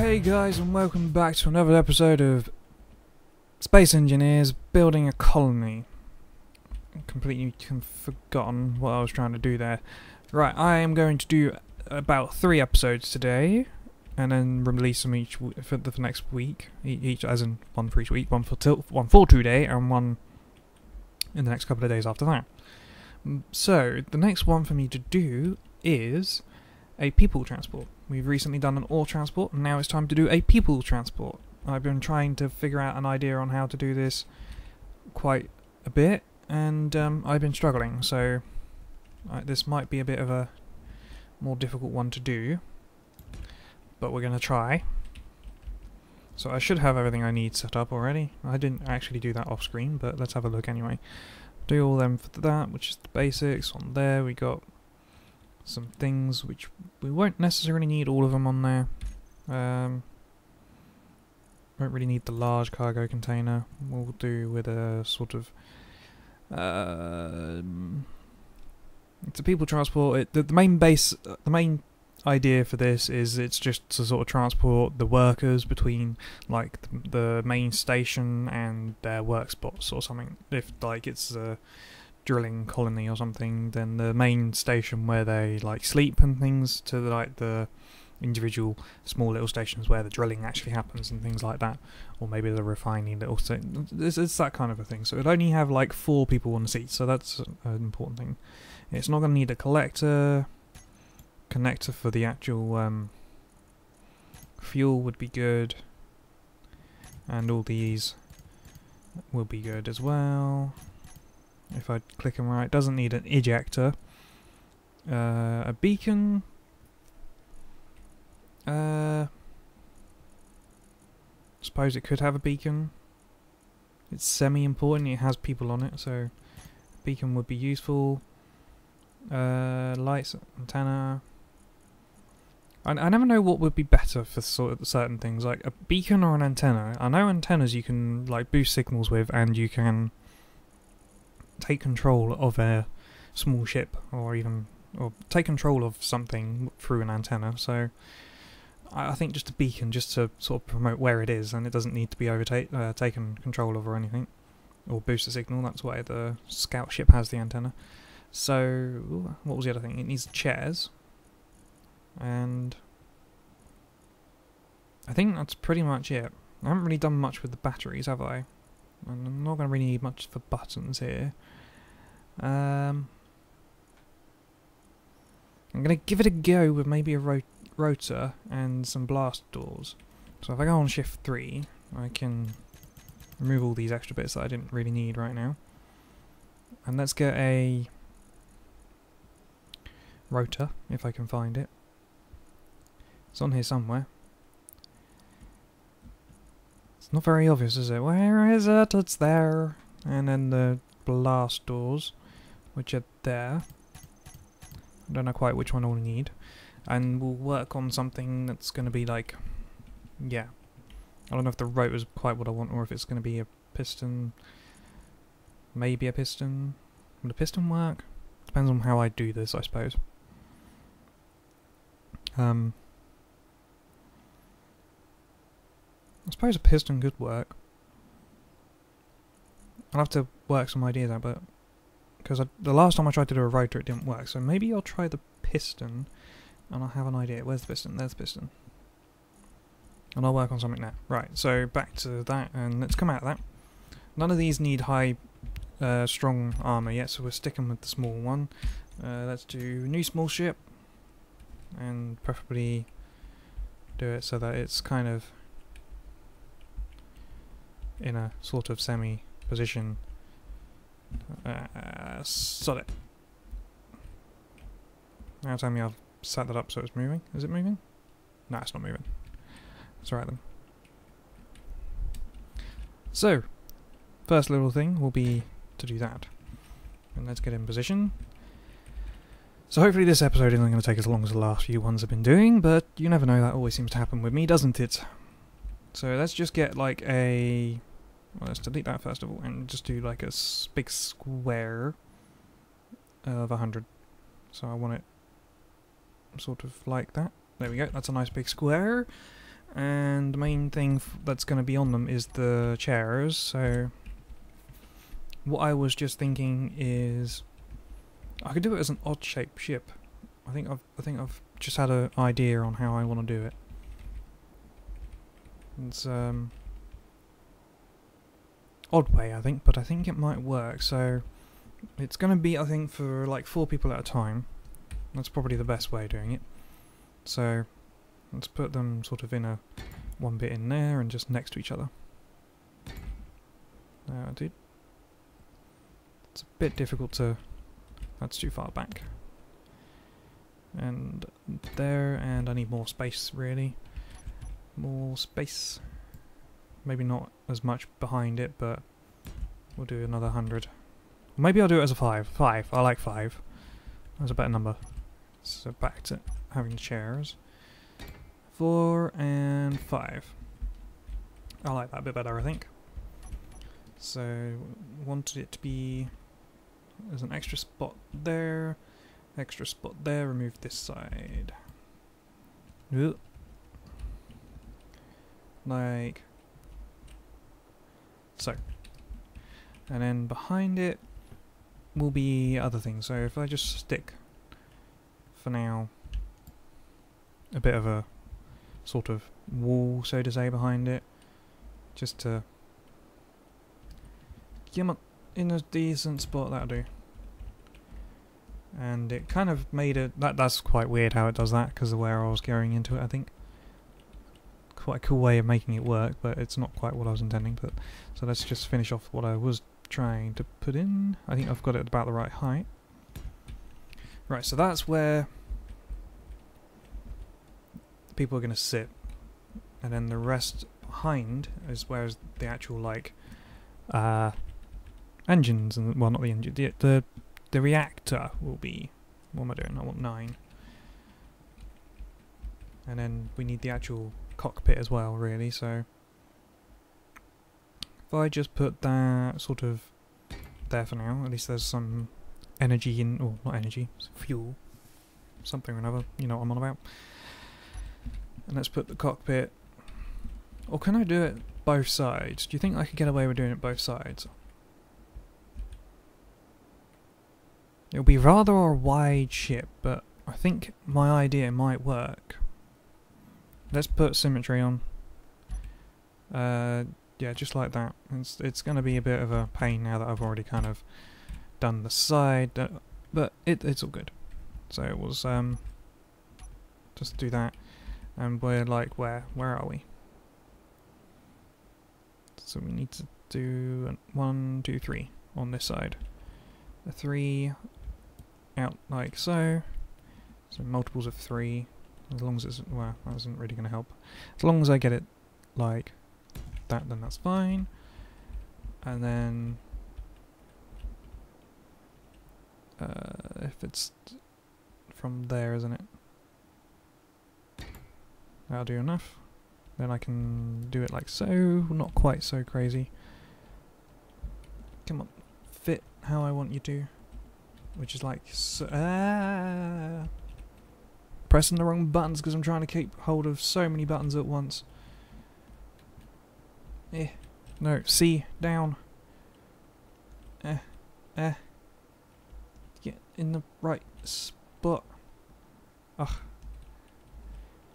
Hey guys, and welcome back to another episode of Space Engineers Building a Colony. Completely forgotten what I was trying to do there. Right, I am going to do about 3 episodes today, and then release them each for the next week. Each, as in one for each week, one for today, and one in the next couple of days after that. So the next one for me to do is a people transport. We've recently done an ore transport, and now it's time to do a people transport. I've been trying to figure out an idea on how to do this quite a bit, and I've been struggling, so this might be a bit of a more difficult one to do, but we're going to try. So I should have everything I need set up already. I didn't actually do that off screen, but let's have a look anyway. Do all them for that, which is the basics. On there we got some things which we won't necessarily need all of them on there. Won't really need the large cargo container. We'll do with a sort of it's a people transport. The main idea for this is it's just to sort of transport the workers between like the main station and their work spots or something. If like it's a drilling colony or something, then the main station where they like sleep and things to like the individual small little stations where the drilling actually happens and things like that, or maybe the refining little it's that kind of a thing. So it'll only have like 4 people on the seat, so that's an important thing. It's not going to need a connector for the actual fuel would be good, and all these will be good as well. If I click them right, doesn't need an ejector. A beacon. Suppose it could have a beacon. It's semi-important. It has people on it, so a beacon would be useful. Lights, antenna. I never know what would be better for sort of certain things, like a beacon or an antenna. I know antennas you can like boost signals with, and you can take control of a small ship, or take control of something through an antenna. So I think just a beacon, just to sort of promote where it is, and it doesn't need to be taken control of or anything, or boost a signal. That's why the scout ship has the antenna. So what was the other thing? It needs chairs, and I think that's pretty much it. I haven't really done much with the batteries, have I? I'm not going to really need much for buttons here. I'm going to give it a go with maybe a rotor and some blast doors. So if I go on shift 3, I can remove all these extra bits that I didn't really need right now. And let's get a rotor, if I can find it. It's on here somewhere. It's not very obvious, is it? Where is it? It's there. And then the blast doors, which are there. I don't know quite which one I'll need. And we'll work on something that's going to be like... yeah. I don't know if the rotor is quite what I want, or if it's going to be a piston. Maybe a piston. Would a piston work? Depends on how I do this, I suppose. I suppose a piston could work. I'll have to work some ideas out, but because the last time I tried to do a rotor, it didn't work. So maybe I'll try the piston, and I'll have an idea. Where's the piston? There's the piston. And I'll work on something there. Right, so back to that, and let's come out of that. None of these need high, strong armour yet, so we're sticking with the small one. Let's do new small ship, and preferably do it so that it's kind of in a sort of semi position. Sod it. Now tell me I've set that up so it's moving. Is it moving? No, it's not moving. That's alright then. So, first little thing will be to do that. And let's get in position. So hopefully this episode isn't going to take as long as the last few ones I've been doing, but you never know, that always seems to happen with me, doesn't it? So let's just get like a... well, let's delete that first of all, and just do like a big square of 100. So I want it sort of like that. There we go, that's a nice big square. And the main thing that's going to be on them is the chairs. So what I was just thinking is I could do it as an odd-shaped ship. I think I've just had an idea on how I want to do it. It's odd way, I think, but I think it might work. So it's going to be, I think, for like 4 people at a time. That's probably the best way of doing it. So let's put them sort of in a one bit in there and just next to each other. Dude, it's a bit difficult to. That's too far back. And there, and I need more space, really. More space. Maybe not as much behind it, but we'll do another 100. Maybe I'll do it as a 5. 5. I like 5. That's a better number. So back to having the chairs. 4 and 5. I like that a bit better, I think. So wanted it to be. There's an extra spot there. Extra spot there. Remove this side. Ooh. Like so. And then behind it will be other things. So if I just stick for now a bit of a sort of wall, so to say, behind it, just to get them in a decent spot, that'll do. And it kind of made it, that's quite weird how it does that, because of where I was going into it, I think. Quite a cool way of making it work, but it's not quite what I was intending. But so let's just finish off what I was trying to put in. I think I've got it about the right height. Right, so that's where people are going to sit, and then the rest behind is where the actual like engines, and well, not the engine, the reactor will be. What am I doing? I want 9, and then we need the actual cockpit as well, really. So if I just put that sort of there for now, at least there's some energy in, or not energy, fuel, something or another, you know what I'm on about. And let's put the cockpit, or can I do it both sides? Do you think I could get away with doing it both sides? It'll be rather a wide ship, but I think my idea might work. Let's put symmetry on. Yeah, just like that. It's going to be a bit of a pain now that I've already kind of done the side, but it's all good. So it was just do that, and we're like where are we? So we need to do 1, 2, 3 on this side. The 3 out like so. So multiples of 3. As long as it's, well, that isn't really going to help. As long as I get it like that, then that's fine. And then if it's from there, isn't it? That'll do enough. Then I can do it like so, not quite so crazy. Come on, fit how I want you to. Which is like so, pressing the wrong buttons because I'm trying to keep hold of so many buttons at once. No, C, down. Get in the right spot. Ugh.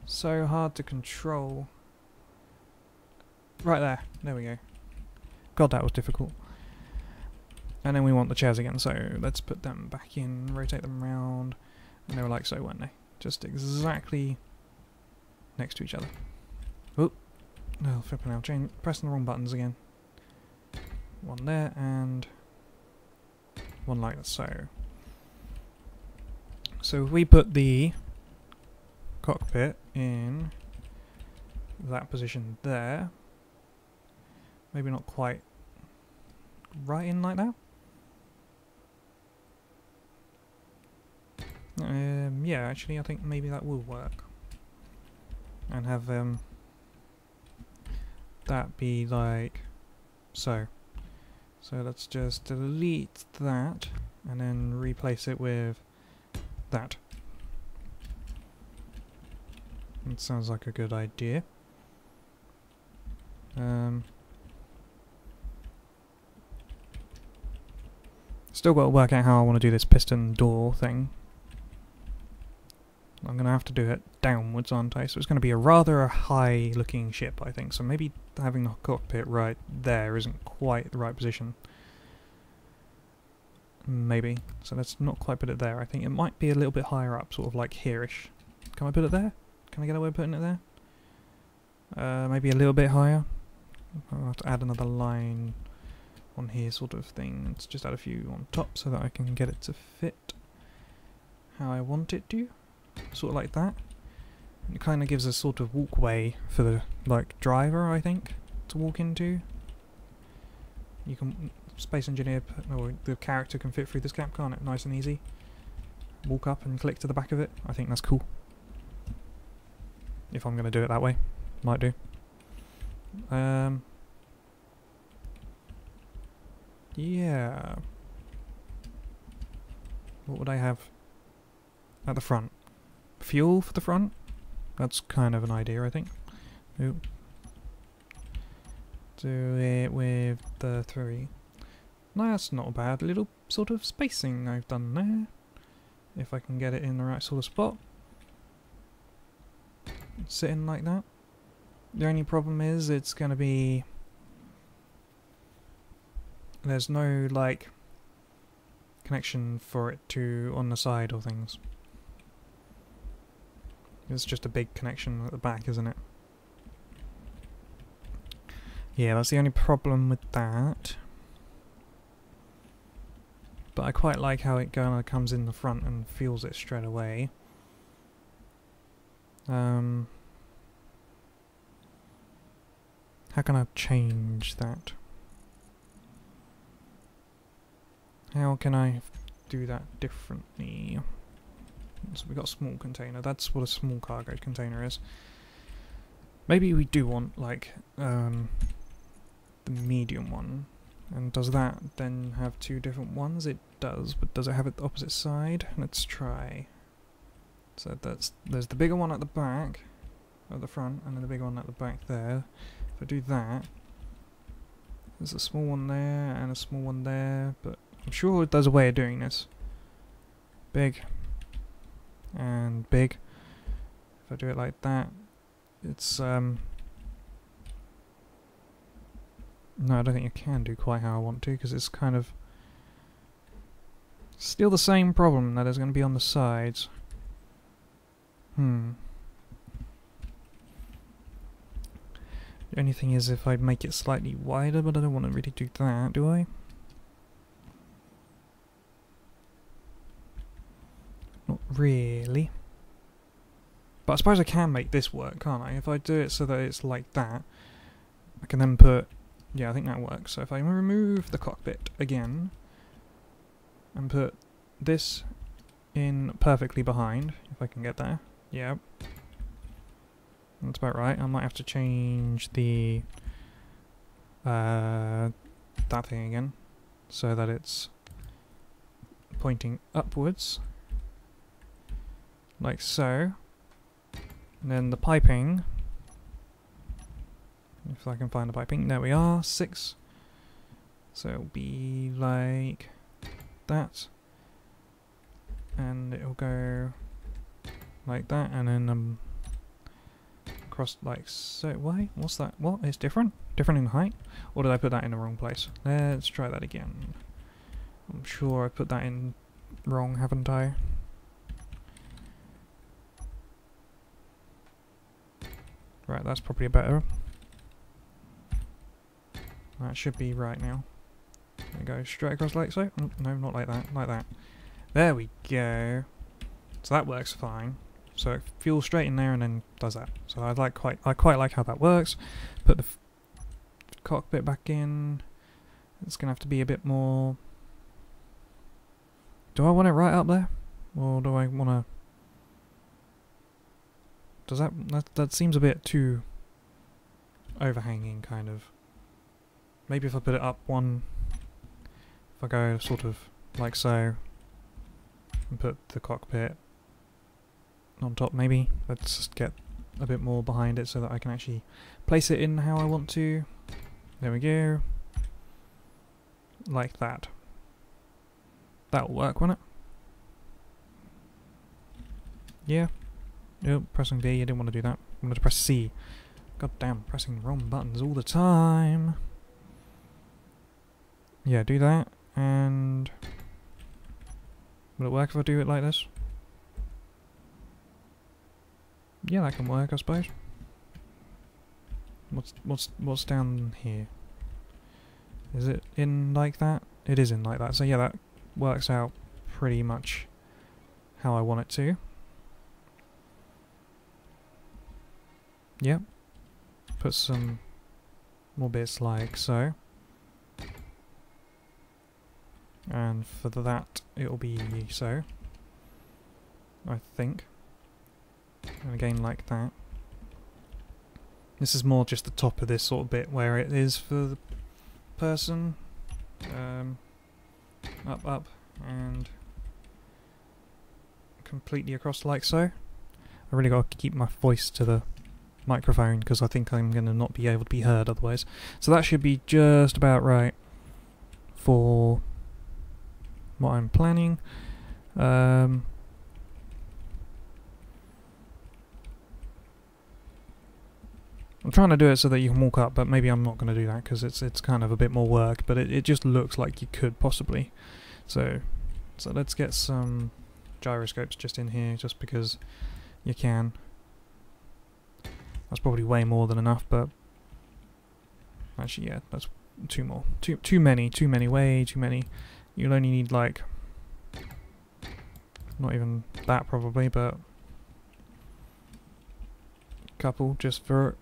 So hard to control. Right there. There we go. God, that was difficult. And then we want the chairs again, so let's put them back in, rotate them around. And they were like so, weren't they? Just exactly next to each other. Oop. Oh, flipping out. Pressing the wrong buttons again. One there, and one like so. So if we put the cockpit in that position there, maybe not quite right in like that. Yeah, actually I think maybe that will work. And have that be like so. So let's just delete that and then replace it with that. It sounds like a good idea. Still got to work out how I want to do this piston door thing. I'm going to have to do it downwards, aren't I? So it's going to be a rather high looking ship, I think. So maybe having the cockpit right there isn't quite the right position. Maybe. So let's not quite put it there. I think it might be a little bit higher up, sort of like here-ish. Can I put it there? Can I get away with putting it there? Maybe a little bit higher. I'll have to add another line on here, sort of thing. Let's just add a few on top so that I can get it to fit how I want it to. Sort of like that. It kind of gives a sort of walkway for the driver, I think, to walk into. You can space engineer, or the character can fit through this gap, can't it? Nice and easy. Walk up and click to the back of it. I think that's cool. If I'm going to do it that way, might do. Yeah. What would I have at the front? Fuel for the front? That's kind of an idea, I think. Ooh. Do it with the 3. No, that's not a bad little sort of spacing I've done there. If I can get it in the right sort of spot. Sitting like that. The only problem is it's going to be... there's no, connection for it to on the side or things. It's just a big connection at the back, isn't it? Yeah, that's the only problem with that. But I quite like how it kind of comes in the front and feels it straight away. How can I change that? How can I do that differently? So we got a small container. That's what a small cargo container is. Maybe we do want the medium one. And does that then have 2 different ones? It does, but does it have it the opposite side? Let's try. So there's the bigger one at the back, at the front, and then the bigger one at the back there. If I do that, there's a small one there and a small one there, but I'm sure there's a way of doing this. Big and big. If I do it like that, it's no, I don't think I can do quite how I want to, because it's kind of still the same problem that is going to be on the sides. The only thing is if I'd make it slightly wider, but I don't want to really do that, do I? Not really. But I suppose I can make this work, can't I? If I do it so that it's like that, I can then put... yeah, I think that works. So if I remove the cockpit again, and put this in perfectly behind, if I can get there. Yeah. That's about right. I might have to change the... that thing again, so that it's pointing upwards. Like so. And then the piping, if I can find the piping, there we are, 6. So it'll be like that, and it'll go like that, and then across like so. Why? What's that? What? It's different? Different in height? Or did I put that in the wrong place? Let's try that again. I'm sure I put that in wrong, haven't I? Right, that's probably better. That should be right now. There we go, straight across like so. No, not like that, like that. There we go. So that works fine. So it fuels straight in there and then does that. So I quite like how that works. Put the cockpit back in. It's gonna have to be a bit more. Do I want it right up there, or do I want to? Does that seems a bit too overhanging, kind of. Maybe if I put it up one, if I go sort of like so, and put the cockpit on top, maybe. Let's just get a bit more behind it so that I can actually place it in how I want to. There we go. Like that. That'll work, won't it? Yeah. Nope, pressing B, I didn't want to do that. I wanted to press C. God damn, pressing the wrong buttons all the time. Yeah, do that, and will it work if I do it like this? Yeah, that can work, I suppose. What's down here? Is it in like that? It is in like that. So yeah, that works out pretty much how I want it to. Yep. Put some more bits like so. And for that, it'll be so. I think. And again like that. This is more just the top of this sort of bit where it is for the person. Up, and completely across like so. I really got to keep my voice to the microphone because I think I'm going to not be able to be heard otherwise. So that should be just about right for what I'm planning. I'm trying to do it so that you can walk up, but maybe I'm not going to do that because it's kind of a bit more work, but it just looks like you could possibly. So let's get some gyroscopes just in here, just because you can. That's probably way more than enough, but actually, yeah, that's two more. Too many, way too many. You'll only need like not even that probably, but a couple just for it.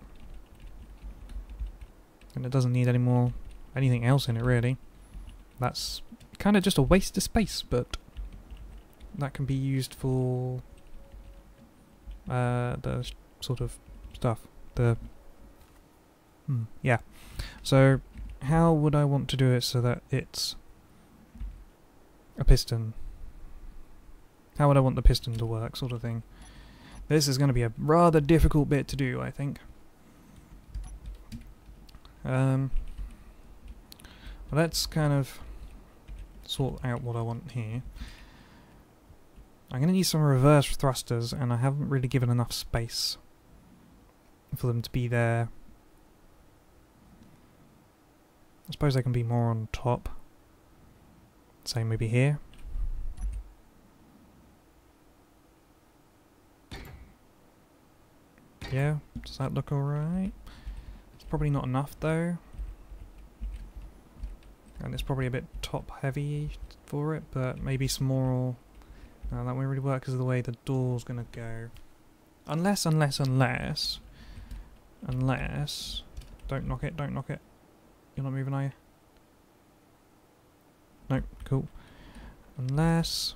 And it doesn't need anything else in it really. That's kind of just a waste of space, but that can be used for the sort of stuff. Yeah. So how would I want to do it so that it's a piston? How would I want the piston to work, sort of thing? This is going to be a rather difficult bit to do, I think. Let's kind of sort out what I want here. I'm going to need some reverse thrusters, and I haven't really given enough space for them to be there. I suppose they can be more on top. Say maybe here. Yeah, does that look alright? It's probably not enough though. And it's probably a bit top heavy for it, but maybe some more. No, that won't really work because of the way the door's gonna go. Unless, don't knock it, You're not moving, are you? Nope, cool. Unless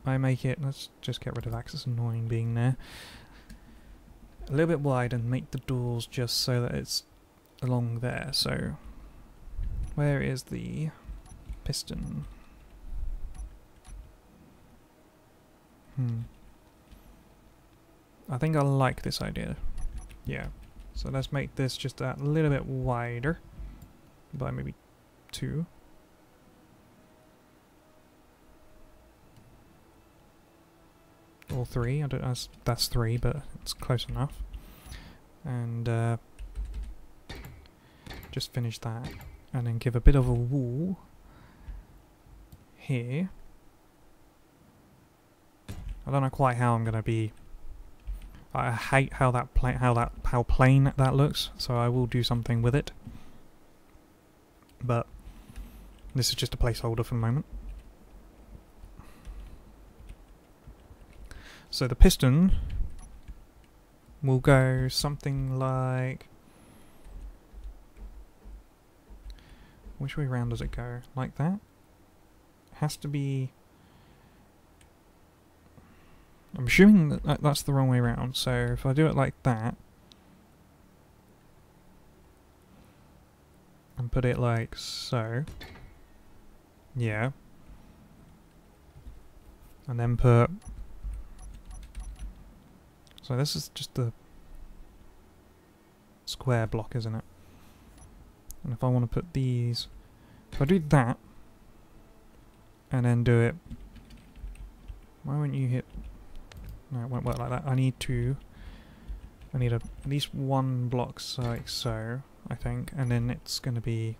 I make it, let's just get rid of that 'cause it's annoying being there. A little bit wide and make the doors just so that it's along there. So, where is the piston? I think I like this idea. Yeah. So let's make this just a little bit wider. By maybe 2. Or 3. I don't know. That's 3, but it's close enough. And just finish that. And then give a bit of a wall here. I don't know quite how I'm gonna be. I hate how plain that looks, so I will do something with it. But this is just a placeholder for the moment. So the piston will go something like. Which way round does it go? Like that? It has to be. I'm assuming that that's the wrong way round, so if I do it like that and put it like so, yeah, and then put So this is just the square block, isn't it? And if I want to put these... If I do that, and then do it... Why won't you hit... No, it won't work like that. I need at least one block like so, I think, and then it's going to be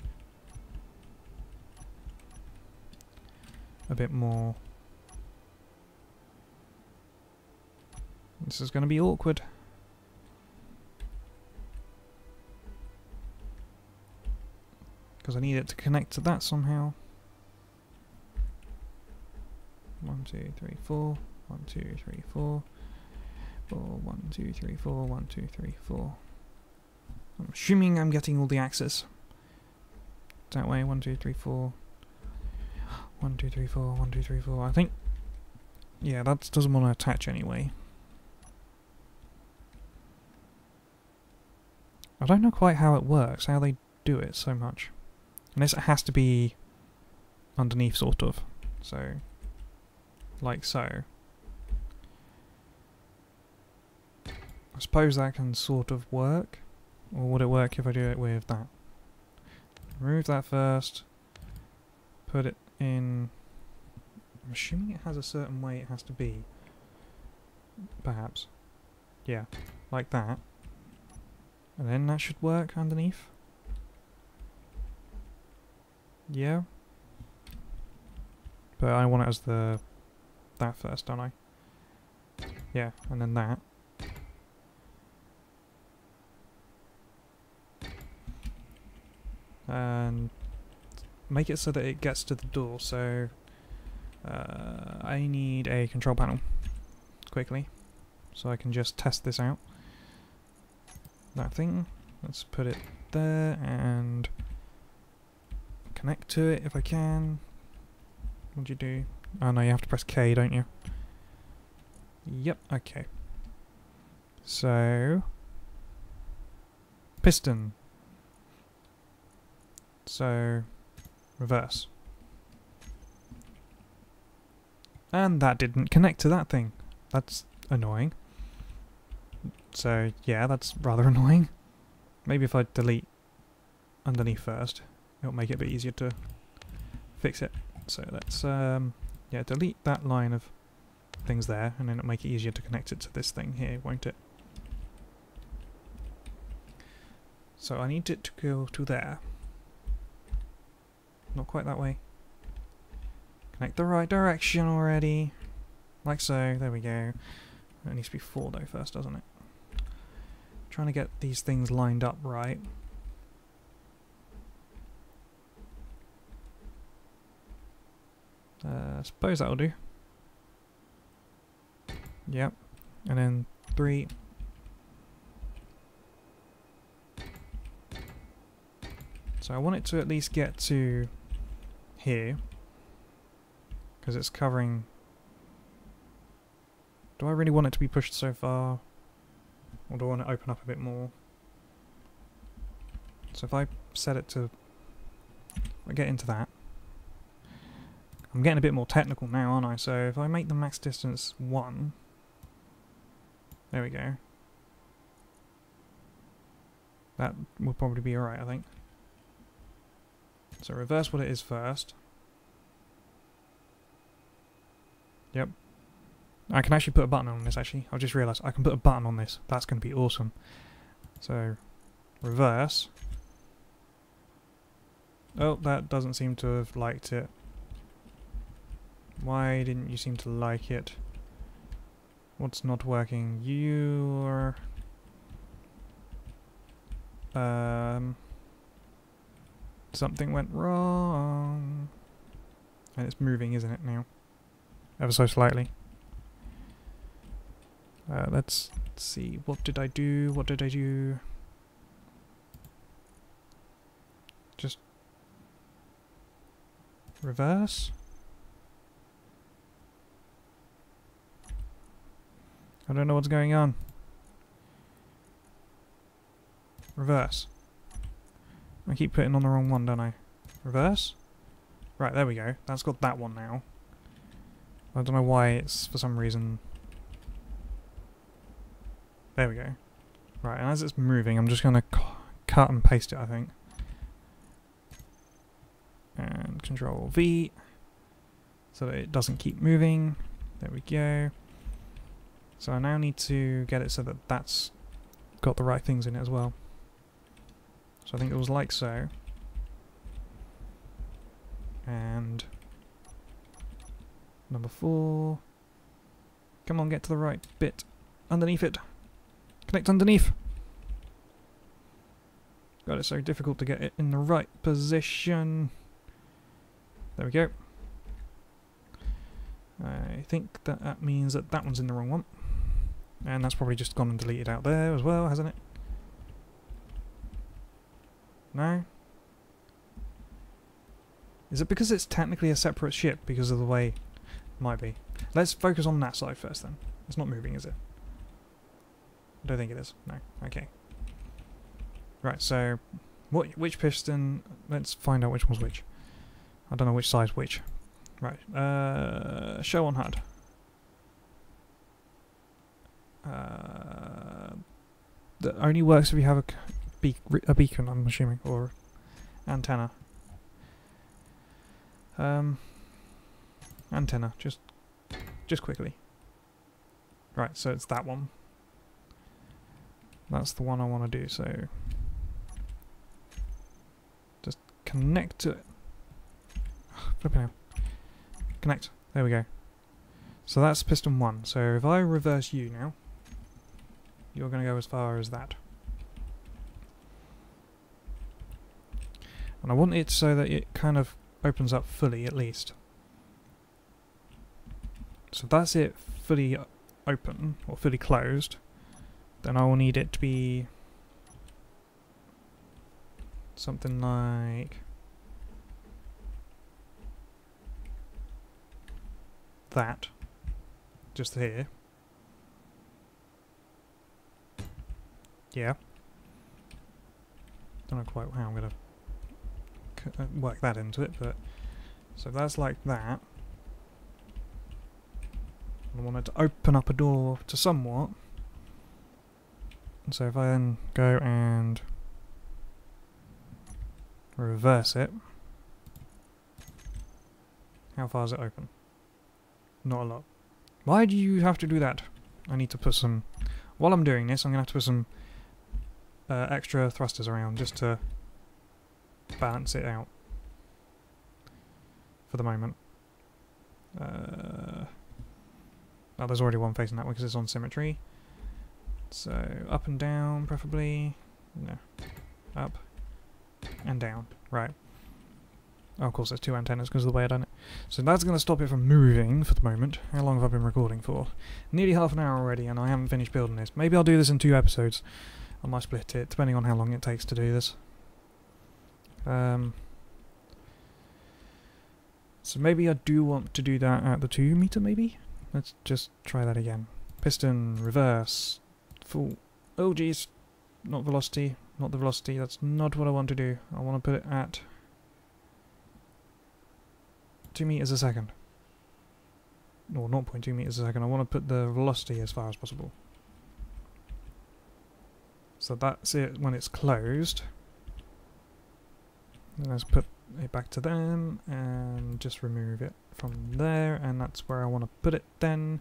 a bit more... This is going to be awkward. Because I need it to connect to that somehow. 1, 2, 3, 4. 1, 2, 3, 4. 4, 1, 2, 3, 4. 1, 2, 3, 4. I'm assuming I'm getting all the axes. That way, 1, 2, 3, 4. 1, 2, 3, 4. 1, 2, 3, 4. I think... Yeah, that doesn't want to attach anyway. I don't know quite how it works, how they do it so much. Unless it has to be underneath, sort of. So, like so. I suppose that can sort of work. Or would it work if I do it with that? Remove that first. Put it in... I'm assuming it has a certain way it has to be. Perhaps. Yeah, like that. And then that should work underneath. Yeah. But I want it as that first, don't I? Yeah, and then that. And make it so that it gets to the door, so I need a control panel quickly so I can just test this out. That thing, let's put it there and connect to it if I can. What do you do? Oh no, you have to press K, don't you? Yep, okay. So, piston. So, reverse. And that didn't connect to that thing. That's annoying. So, yeah, that's rather annoying. Maybe if I delete underneath first, it'll make it a bit easier to fix it. So let's, yeah, delete that line of things there, and then it'll make it easier to connect it to this thing here, won't it? So I need it to go to there. Not quite that way. Connect the right direction already. Like so, there we go. It needs to be 4 though first, doesn't it? Trying to get these things lined up right. I suppose that'll do. Yep. And then 3. So I want it to at least get to here. Because it's covering... Do I really want it to be pushed so far? Or do I want to open up a bit more? So if I set it to... I get into that. I'm getting a bit more technical now, aren't I? So if I make the max distance 1... There we go. That will probably be alright, I think. So reverse what it is first. Yep. I can actually put a button on this, actually. I've just realised I can put a button on this. That's going to be awesome. So, reverse. Oh, that doesn't seem to have liked it. Why didn't you seem to like it? What's not working? You're... Something went wrong. And it's moving, isn't it, now? Ever so slightly. Let's see. What did I do? What did I do? Just... reverse? I don't know what's going on. Reverse. I keep putting on the wrong one, don't I? Reverse? Right, there we go. That's got that one now. I don't know why it's, for some reason... There we go. Right, and as it's moving, I'm just going to cut and paste it, I think. And Control V, so that it doesn't keep moving. There we go. So I now need to get it so that that's got the right things in it as well. So I think it was like so. And number 4. Come on, get to the right bit. Underneath it. Connect underneath. God, it's so difficult to get it in the right position. There we go. I think that means that that one's in the wrong one. And that's probably just gone and deleted out there as well, hasn't it? No? Is it because it's technically a separate ship because of the way it might be? Let's focus on that side first then. It's not moving, is it? I don't think it is. No. Okay. Right, so which piston? Let's find out which one's which. I don't know which side's which. Right. Show on HUD. That only works if you have a beacon, I'm assuming, or antenna. Antenna, just quickly. Right, so it's that one. That's the one I want to do, so just connect to it. Flipping out. Connect. There we go. So that's piston 1. So if I reverse you now, you're going to go as far as that. And I want it so that it kind of opens up fully, at least. So that's it fully open, or fully closed. Then I will need it to be something like that, just here. Yeah. Don't know quite how I'm going to work that into it, but so that's like that. I want it to open up a door to somewhat. So if I then go and reverse it, how far is it open? Not a lot. Why do you have to do that? I need to put some... While I'm doing this, I'm going to have to put some extra thrusters around just to balance it out for the moment. Oh, there's already one facing that way because it's on symmetry. So up and down, preferably. No. Up and down. Right. Oh, of course, there's 2 antennas because of the way I've done it. So that's going to stop it from moving for the moment. How long have I been recording for? Nearly half an hour already, and I haven't finished building this. Maybe I'll do this in 2 episodes. I might split it, depending on how long it takes to do this. So maybe I do want to do that at the 2 meter, maybe? Let's just try that again. Piston, reverse, full... Oh, geez. Not velocity. Not the velocity. That's not what I want to do. I want to put it at 2 meters a second. Or 0.2 meters a second. I want to put the velocity as far as possible. So that's it when it's closed. And let's put it back to them and just remove it from there, and that's where I want to put it then.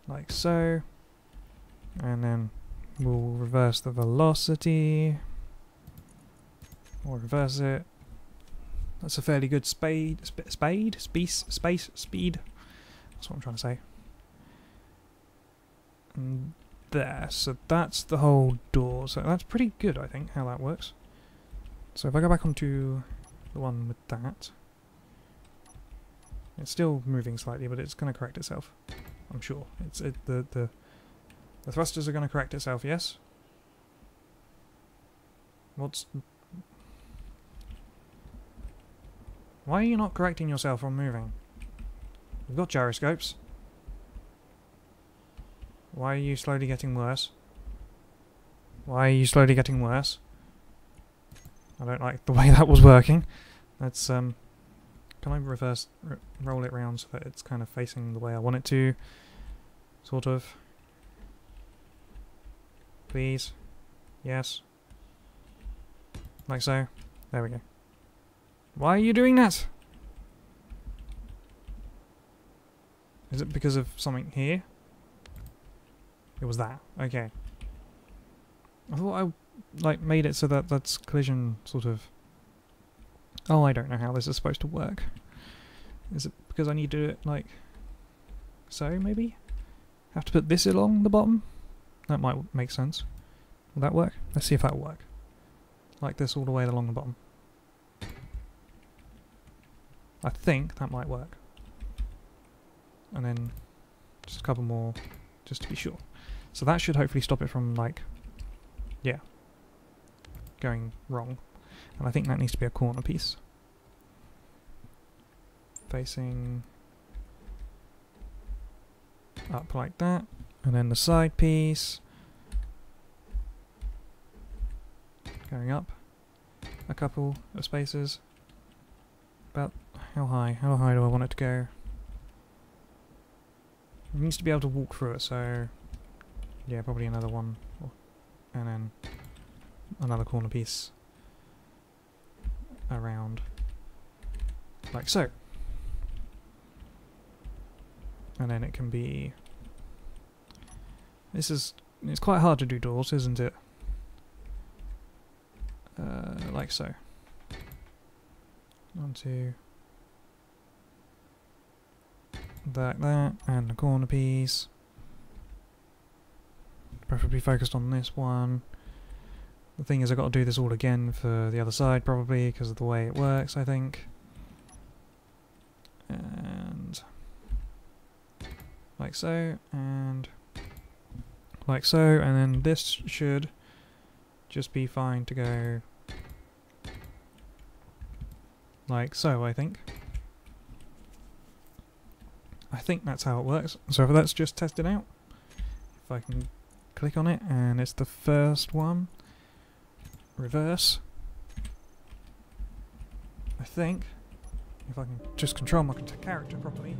Like so. And then we'll reverse the velocity. Or reverse it. That's a fairly good speed. That's what I'm trying to say. And there, so that's the whole door. So that's pretty good, I think, how that works. So if I go back onto the one with that, it's still moving slightly, but it's going to correct itself. I'm sure. The thrusters are going to correct itself. Yes. Why are you not correcting yourself from moving? We've got gyroscopes. Why are you slowly getting worse? Why are you slowly getting worse? I don't like the way that was working. Let's, can I roll it round so that it's kind of facing the way I want it to? Sort of. Please. Yes. Like so. There we go. Why are you doing that? Is it because of something here? It was that. Okay. I thought I like made it so that that's collision sort of... Oh, I don't know how this is supposed to work. Is it because I need to do it like so, maybe? Have to put this along the bottom? That might make sense. Will that work? Let's see if that will work. Like this all the way along the bottom. I think that might work. And then just a couple more, just to be sure. So that should hopefully stop it from, like, yeah, going wrong. And I think that needs to be a corner piece. Facing up like that. And then the side piece going up a couple of spaces. About how high? How high do I want it to go? It needs to be able to walk through it, so yeah, probably another one. And then another corner piece around like so. And then it can be... it's quite hard to do doors, isn't it? Like so. 1, 2. Like that, and the corner piece. Preferably focused on this one. The thing is, I've got to do this all again for the other side, probably, because of the way it works, I think. And... like so, and... like so, and then this should just be fine to go... like so, I think. I think that's how it works. So let's just test it out. If I can click on it, and it's the first one. Reverse. I think. If I can just control my character properly.